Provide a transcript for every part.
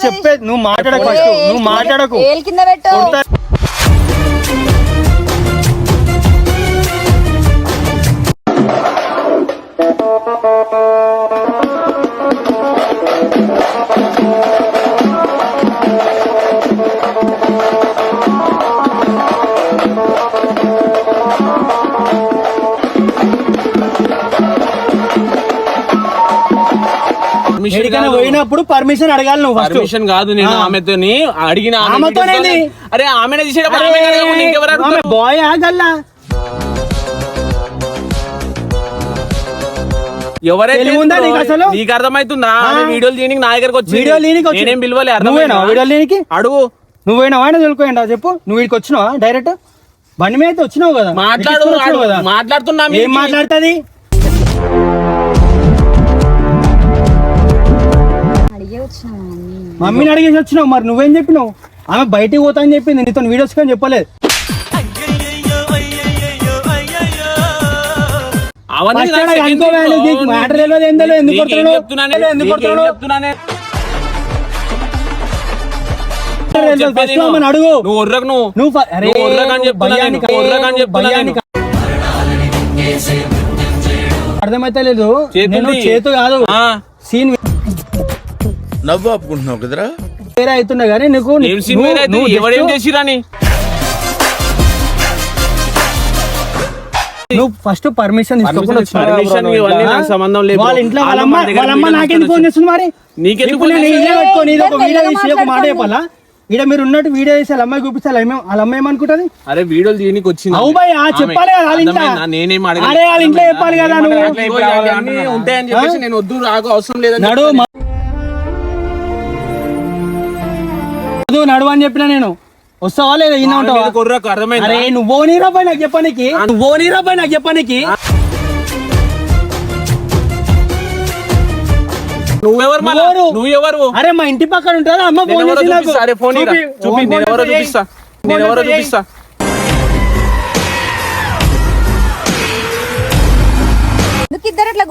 చెప్పేది నువ్వు మాట్లాడకు, నువ్వు మాట్లాడకు. కింద పెట్టు. పోయినప్పుడు పర్మిషన్ అడగాలి నువ్వు. పర్మిషన్ కాదు, నేను ఆమెతో అడిగిన. అరే ఆమెనే తీసేటప్పుడు బాయ్ ఆగల్లా ఎవరైతే నీకు అర్థమవుతుందా? వీడియోలు తీయడానికి నా దగ్గరకు వచ్చి నేనేం పిలవలే. వీడియోకి అడుగు. నువ్వైనా ఆయన తెలుకోండి చెప్పు. నువ్వు వీడికి వచ్చినావా డైరెక్ట్? బండి మీద అయితే వచ్చినావు కదా. మాట్లాడుతున్నా. ఏం మాట్లాడుతుంది? మమ్మీని అడిగేసి వచ్చినావు. మరి నువ్వేం చెప్పినావు? ఆమె బయటికి పోతా అని చెప్పింది, నీతో వీడియోస్ కానీ చెప్పలేదు. మ్యాటర్ తెలియదు, ఏం తెలియదు. ఎందుకు అడుగు. అర్థమైతే లేదు. నేను చేతు కాదు సీన్ నవ్వు ఆపుకుంటున్నావు కదరా. వేరే అవుతున్నా కానీ నీకు ఎవరేం చేసిరాని నువ్వు ఫస్ట్ పర్మిషన్ సంబంధం లేదు. వాళ్ళ ఇంట్లో వాళ్ళమ్మ నాకెందుకు ఫోన్ చేస్తుంది? మరి నీకెందుకు మాట చెప్పాలా? ఇక్కడ మీరు ఉన్నట్టు వీడియో చేసి వాళ్ళ అమ్మాయి చూపించాలి. వాళ్ళ అమ్మాయి ఏమనుకుంటది? అరే వీడియోలు దీనికి వచ్చింది. అవు భయ్ చెప్పాలి కదా వాళ్ళ ఇంట్లో. అరే వాళ్ళ ఇంట్లో చెప్పాలి కదా. నువ్వు ఉంటాయని చెప్పేసి నేను వద్దు రాకు అవసరం లేదు నడువు అని చెప్పినా. నేను వస్తావా లేదా? ఈయన ఉంటావా? అరే నువ్వు నీరాబాయ్ నాకు చెప్పానికి. నువ్వు నీరాబాయ్ నాకు చెప్పానికి. నువ్వెవరు? అరే మా ఇంటి పక్కన ఉంటుందా అమ్మ? చూపిస్తా.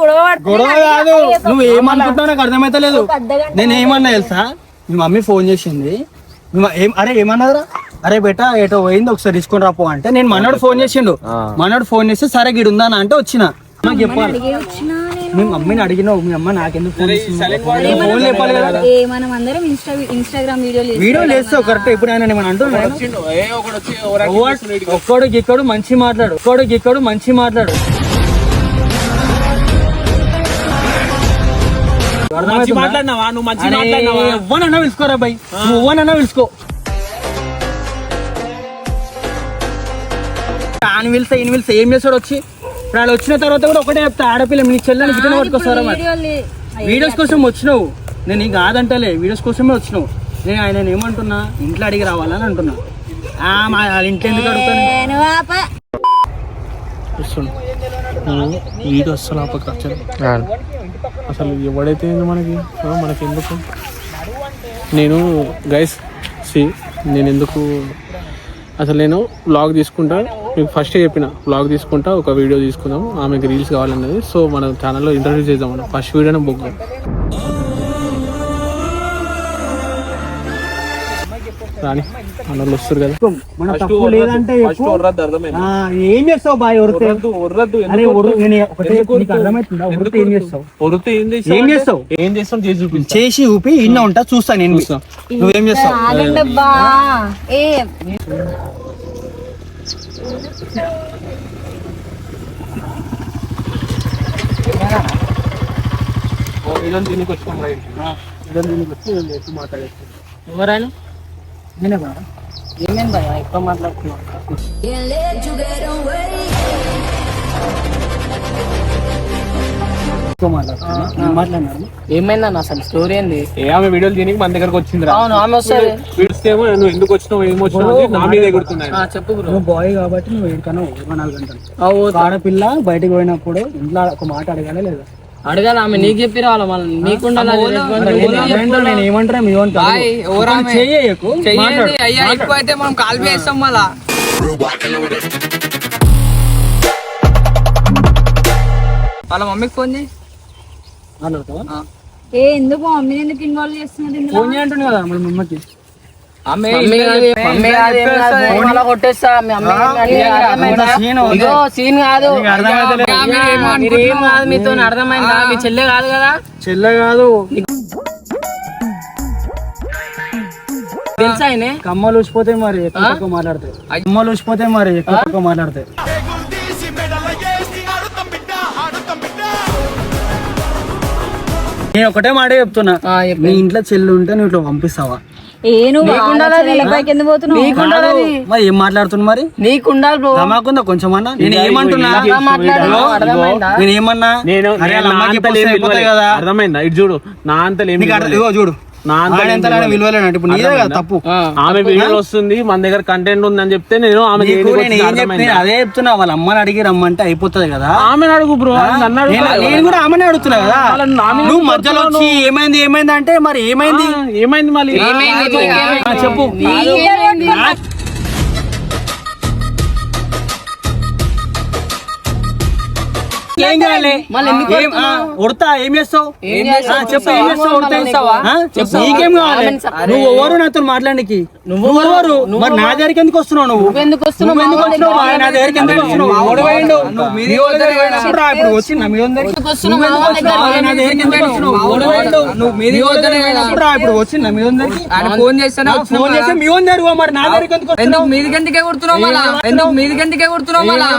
గొడవ కాదు. నువ్వు ఏమనుకుంటున్నావు నాకు అర్థమైతే లేదు. నేను ఏమన్నా తెలుసా? మీ మమ్మీ ఫోన్ చేసింది. అరే ఏమన్నదరా? అరే బేటా ఏటో పోయింది ఒకసారి తీసుకొని రాపో అంటే నేను మనోడు ఫోన్ చేసిండు. మనోడు ఫోన్ చేస్తే సరే గిడుందా అంటే వచ్చిన. నాకు చెప్పాలి. మీ మమ్మీని అడిగినావు. మీ అమ్మ నాకెందుకు ఫోన్ చెప్పాలి కదా. వీడియోలు వేస్తావు కరెక్ట్. ఎప్పుడు ఆయన ఏమన్నా అంటున్నాడు? ఒక్కడికి ఇక్కడ మంచి మాట్లాడు. ఎవ్వనన్నా పిలుచుకోరా బై. నువ్వనన్నా పిలుచుకో. ఆయన పిలిస్తే ఈయన పిలిస్తే ఏం చేస్తాడు వచ్చి? ఇప్పుడు వాళ్ళు వచ్చిన తర్వాత కూడా ఒకటే చెప్తా, ఆడపిల్ల నీ చెల్లెని గిట్టిన పట్టుకొస్తారా? మరి వీడియోస్ కోసం వచ్చినావు. నేను నీకు కాదంటలే, వీడియోస్ కోసమే వచ్చినావు. నేను ఆయన ఏమంటున్నా, ఇంట్లో అడిగి రావాలని అంటున్నా. వాళ్ళ ఇంట్లో ఎందుకు అడుగుతాను? వీడియో వస్తున్నా అసలు ఎవడైతే మనకి ఎందుకు? నేను గైస్ నేను ఎందుకు అసలు నేను వ్లాగ్ తీసుకుంటా. మీకు ఫస్ట్ చెప్పిన వ్లాగ్ తీసుకుంటా, ఒక వీడియో తీసుకుందాం, ఆమెకి రీల్స్ కావాలన్నది. సో మన ఛానల్లో ఇంట్రడ్యూస్ చేద్దాం. మనం ఫస్ట్ వీడియోనే బుక్ రాని మనోళ్ళు వస్తారు కదా. మన తప్పు లేదంటే ఏం చేస్తావు బాయ్? ఏం చేస్తావు? చేసి ఊపి ఇన్న ఉంటా చూస్తా. నేను నువ్వేం చేస్తావు? దీనికి వచ్చాం రైట్. దీనికి వచ్చి మాట్లాడేస్తాం. ఎవరైనా నేనే బాగా ఏమేం భయ ఎక్కువ మాట్లాడుతున్నావు. ఏమైందన్న అసలు స్టోరీ ఏంది? ఆమె వీడియోలు దీనికి మన దగ్గరకు వచ్చింది. ఆమె వస్తుంది. నువ్వు ఎందుకు వచ్చినావు, ఏమొచ్చినావు నా మీద ఎగురుతున్నాయి. చెప్పు. నువ్వు బాయ్ కాబట్టి నువ్వు ఎక్కడో 24 గంటలు. ఆడపిల్ల బయటకు పోయినప్పుడు ఇంట్లో ఒక మాట అడగానే లేదా? అడగాలి. ఆమె నీకు చెప్పి రావాలి. మళ్ళీ నీకుండా నేను ఏమంటారా ఎక్కువ అయితే మనం కాల్ చేస్తాం. మళ్ళా వాళ్ళ మమ్మీకి ఫోన్ చేయి. ఎందుకు మమ్మీని ఎందుకు ఇన్వాల్వ్ చేస్తున్నారు ఇందులో? ఫోన్ చేయంటుంది కదా మన మమ్మకి. కొట్టేస్తా సీన్ కాదు మీతో అర్థమైందా? మీ చెల్లె కాదు కదా? చెల్లె కాదు, తెలుసా ఆయనే? కమ్మలు ఊసిపోతే మరి ఎక్కువ మాట్లాడతాయి. కమ్మలు ఊసిపోతే మరి ఎక్కువ మాట్లాడతాయి. నేను ఒకటే మాట చెప్తున్నా, నీ ఇంట్లో చెల్లి ఉంటే నువ్వు ఇట్లా పంపిస్తావా? నువ్వు పైకి ఎందుకు పోతున్నావు? మరి ఏం మాట్లాడుతున్నా? మరి నీకుండాలి బ్రో, నమ్మకుందా కొంచెం అన్నా? నేను ఏమంటున్నా? నేను ఏమన్నా? అర్థమైందా? ఇటు చూడు, నా అంత చూడు విలువలేనంటే ఇప్పుడు నీదే కదా తప్పు. ఆమె వీడియో వస్తుంది, మన దగ్గర కంటెంట్ ఉందని చెప్తే నేను ఆమె అదే చెప్తున్నా. వాళ్ళ అమ్మని అడిగి రమ్మంటే అయిపోతుంది కదా. ఆమెను అడుగు బ్రో, నేను కూడా ఆమెనే అడుగుతున్నా కదా. నువ్వు మధ్యలో వచ్చి ఏమైంది ఏమైంది అంటే మరి ఏమైంది ఏమైంది మళ్ళీ చెప్పు. ఏం చేయాలి? ఉడతా ఏం చేస్తావు? చెప్పు, ఏం చేస్తావు? నీకేం కావాలి? నువ్వు ఎవరు నాతో మాట్లాడానికి? నువ్వు ఎవరు? మరి నా దగ్గరికి ఎందుకు వస్తున్నావు? నువ్వు ఎందుకు వస్తున్నావు? నా దగ్గరికి ఎందుకు వస్తున్నావు? ఇప్పుడు వచ్చిందా మీ ఇప్పుడు వచ్చిందా మీ ఫోన్ చేస్తాను ఫోన్ చేస్తే మీ దగ్గర మరి నా దగ్గరికి ఎందుకు వస్తున్నావు? మీది గంటకే కొడుతున్నావు మళ్ళా, ఎందుకు మీది గంటకే కొడుతున్నావు మళ్ళా?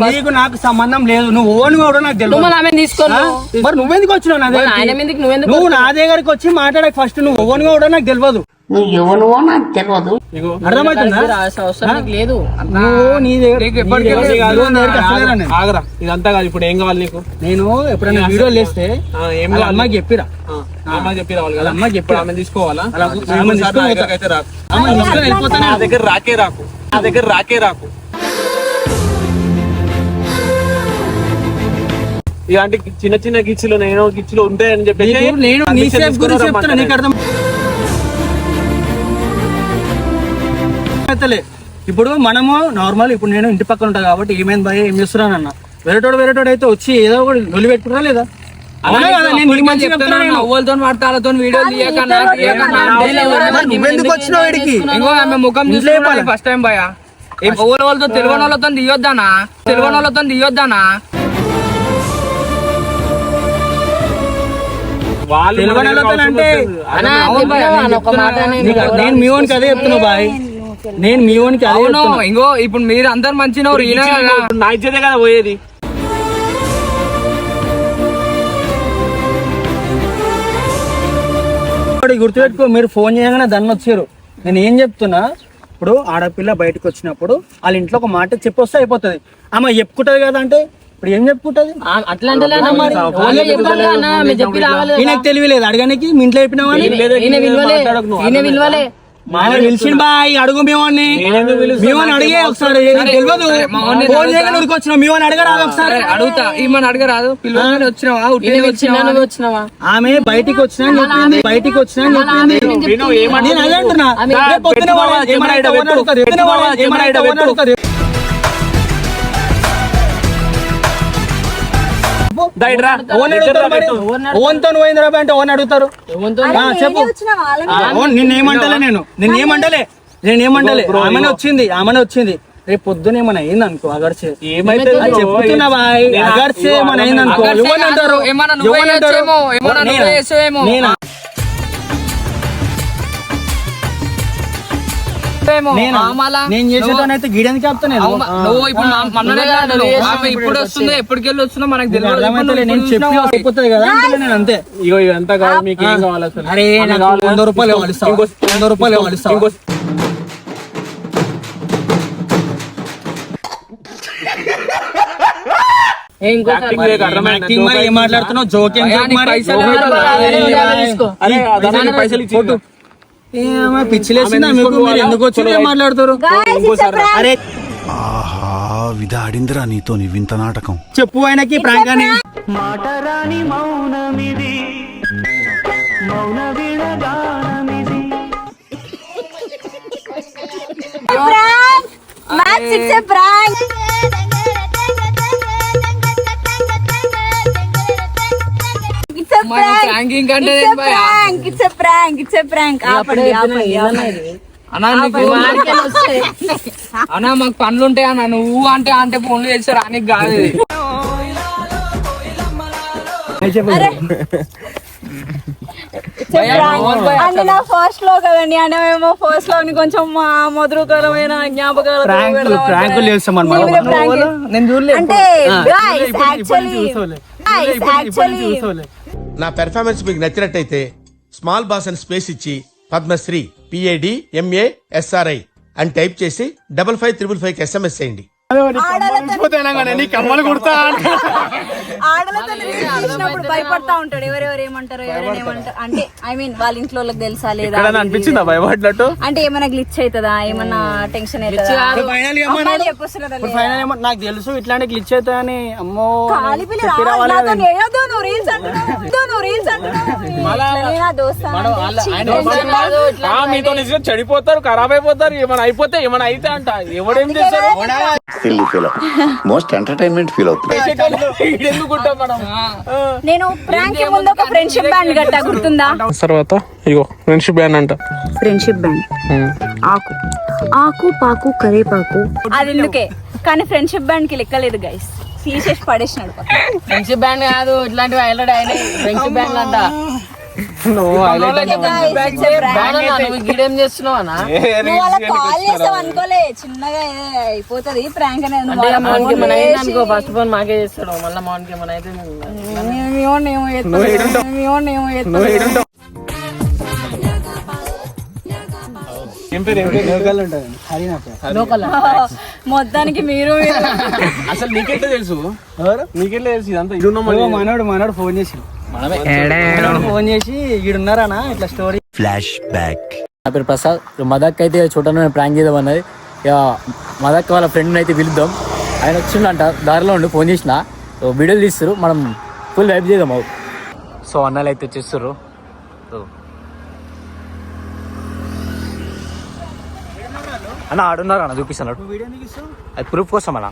నీకు నాకు సంబంధం లేదు. నువ్వు ఓన్ కూడా నాకు తెలియదు. మరి నువ్వెందుకు వచ్చినావు నా దగ్గర? నువ్వు నా దగ్గరికి వచ్చి మాట్లాడక ఫస్ట్ నువ్వు ఓన్ కూడా నాకు తెలియదు. అర్థమవుతుందా? లేదు ఆగరా, ఇదంతా కాదు. ఇప్పుడు ఏం కావాలి నీకు? నేను ఎప్పుడైనా వీడియో లేస్తే ఏం అమ్మాయికి చెప్పిరా, అమ్మాయి చెప్పిరావాలి కదా. అమ్మాయికి చెప్పి ఆమె తీసుకోవాలా? వెళ్ళిపోతాను. నా దగ్గర రాకే రాకు, నా దగ్గర రాకే రాకు. ఇలాంటి చిన్న చిన్న గిచ్చులు నేను గిచ్చులు ఉంటాయని చెప్పేసి నేను నీ సేఫ్ గురించి చెప్తున్నా. నీకు అర్థం ఇప్పుడు మనము నార్మల్, ఇప్పుడు నేను ఇంటి పక్కన ఉంటా కాబట్టి ఏమైంది భయ ఏం చేస్తున్నాను అన్న. వేరేటోడు అయితే వచ్చి ఏదో ఒకటి నొలి పెట్టుకున్నా లేదా? నువ్వెందుకు వచ్చినావు వీడికి? ముఖం ఫస్ట్ టైం భయ వాళ్ళతో తెలియని వాళ్ళతో తీయొద్దానా నేను మీ ఓన్కి అదే చెప్తున్నా బాయ్. నేను మీ ఓన్కి అదే ఇంకో ఇప్పుడు మీరు అందరు మంచి నా ఇచ్చేదే కదా పోయేది. గుర్తుపెట్టుకో, మీరు ఫోన్ చేయగానే దాన్ని వచ్చారు. నేను ఏం చెప్తున్నా, ఇప్పుడు ఆడపిల్ల బయటకు వచ్చినప్పుడు వాళ్ళ ఇంట్లో ఒక మాట చెప్పొస్తే అయిపోతుంది. ఆమె చెప్పుకుంటది కదా అంటే ఇప్పుడు ఏం చెప్పుకుంటది? ఈయనకు తెలియలేదు అడగడానికి. మీ ఇంట్లో చెప్పినావా? పిలిచిన బాయ్ అడుగు. మేమని అడిగే ఒకసారి తెలియదు. ఫోన్ చేయగానే వచ్చినా మేమని అడగరాదు ఒకసారి. అడుగుతా ఈమెను అడగరాదు. పిల్లలు వచ్చినావా? ఆమె బయటికి వచ్చినా చెప్పింది, బయటికి వచ్చినా చెప్పింది. నేను అదే అంటున్నా. ఓన్తో పోయింది రా అంటే ఓన్ అడుగుతారు. చెప్పు. నేనేమంటలే ఆమెనే వచ్చింది. రేపు పొద్దున ఏమైనా అయింది అనుకో, అగర్చే చెప్తున్నా బాయ్, అగర్చే ఏమైనా అయింది అనుకో ఏమంటారు? నేను చేసేదానైతే గీడని చెప్తాను. ఇప్పుడు వస్తుందో ఎప్పటికెళ్ళి వస్తుందో మనకు తెలియదు. నేను చెప్పి అయిపోతుంది కదా నేను అంతే. ఇగో ఇదంతా కాదు, మీకు ఏం కావాలి అసలు? అరే 100 రూపాయలు ఇవ్వాలి, 100 రూపాయలు ఇవ్వాలి. ఏం మాట్లాడుతున్నావు? జోక్యం పిచ్చిలేసిందా మీకు? మీరు ఎందుకు వచ్చి మాట్లాడుతారు? అరే విధాడిందిరా నీతో నీ వింత నాటకం. చెప్పు ఆయనకి ప్రాంక్ అని. Max, it's a prank. ప్రాంకింగ్ అంటే ఇట్స్ ఎ ప్రాంక్ ఆపండి అన్నా నీకు అన్నా మాకు పనులు ఉంటాయి అన్న నువ్వు అంటే ఫోన్లు చేస్తే రానికి కాదు ఇది. అంటే నా ఫస్ట్ లో కదండి అంటే మేము ఫస్ట్ లో కొంచెం మధురకరమైన ప్రాంకులు చేస్తాం నేను చూడలేదు అంటే యాక్చువల్లీ నా పెర్ఫార్మెన్స్ మీకు నచ్చినట్టయితే స్మాల్ బాస్ అని స్పేస్ ఇచ్చి పద్మశ్రీ PADMASRI అని టైప్ చేసి 55555 SMS చేయండి. కమ్మలు కుడతా ఆడలతో చూసినప్పుడు భయపడతా ఉంటాడు ఎవరెవరు ఏమంటారు అంటే ఐ మీన్ వాళ్ళ ఇంట్లో వాళ్ళకి తెలుసా లేదా అనిపించిందా భయపడ్డట్టు? అంటే ఏమైనా గ్లిచ్ అవుతుందా ఏమన్నా టెన్షన్ అవుతుందా నాకు తెలుసు ఇట్లాంటి గ్లిచ్ అవుతాయని అమ్మో మీతో నిజంగా చెడిపోతారు, ఖరాబ్ అయిపోతారు, ఏమైనా అయిపోతే ఏమైనా అయితే అంట ఎవడేం చేస్తారు. మోస్ట్ ఎంటర్టైన్మెంట్ ఫీల్ అవుతుంది. నేను ప్రాంక్ ముందు ఒక ఫ్రెండ్షిప్ బ్యాండ్ కట్టా గుర్తుందా? తర్వాత ఇగో ఫ్రెండ్షిప్ బ్యాండ్ అంట. ఫ్రెండ్షిప్ బ్యాండ్ ఆకు ఆకు పాకు కరేపాకు అది ఎందుకే కానీ ఫ్రెండ్షిప్ బ్యాండ్ కి లెక్కలేదు గైస్, తీసేసి పడేసినాడు. ఫ్రెండ్షిప్ బ్యాండ్ కాదు ఇట్లాంటివి హైలైట్ అయినాయి ఫ్రెండ్షిప్ బ్యాండ్ అంట. గిడేం చేస్తున్నావు అన్న? నువ్వు అలా కాల్ చేస్తావు అనుకోలే, చిన్నగా అయిపోతుంది ప్రాంక్ అనేది. అనుకో ఫస్ట్ ఫోన్ మాకే చేస్తాడు మళ్ళీ మౌన్కి ఏమైనా అయితే మొత్తానికి మీరు అసలు నీకెట్లా తెలుసు? నీకెట్లా తెలుసు ఇదంతా? మనోడు ఫోన్ చేసి ఈడున్నారా ఇట్లా స్టోరీ. Flash back. నా పేరు ప్రసాద్. మదక్ అయితే చూడను ప్రాంక్ చేద్దాం అన్నది. ఇక మదక్ వాళ్ళ ఫ్రెండ్ని అయితే పిలుద్దాం, ఆయన వచ్చిండంట దారిలో ఉండి ఫోన్ చేసిన వీడియోలు తీస్తారు, మనం ఫుల్ వైప్ చేద్దాం. సో అన్నలు అయితే వచ్చేస్తారు. అన్న ఆడున్నారు అన్న చూపిస్తాను, అది ప్రూఫ్ కోసం అన్న.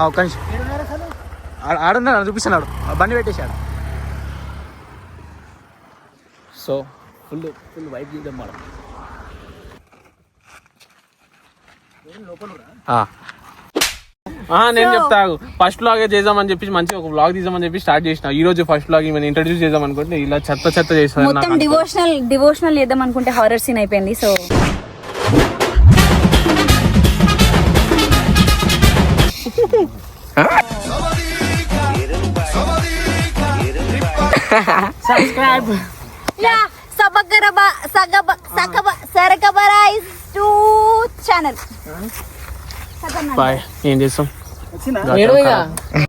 ఒక్క నిమిషం ఆడున్నాడు చూపిస్తున్నాడు, బండి పెట్టేశాడు. సో ఫుల్ వైప్ చేద్దాం మనం. నేను చెప్తా, ఫస్ట్ వ్లాగ్ చేద్దామని చెప్పి మంచిగా ఒక వ్లాగ్ తీద్దామని చెప్పి స్టార్ట్ చేసిన. ఈ రోజు ఫస్ట్ వ్లాగ్ ఈమెను ఇంట్రడ్యూస్ చేద్దాం అనుకుంటే ఇలా చెత్త చేస్తాను. మొత్తం డివోషనల్ చేద్దాం అనుకుంటే హారర్ సీన్ అయిపోయింది. So subscribe channel. బాయ్. ఏం చేస్తాం?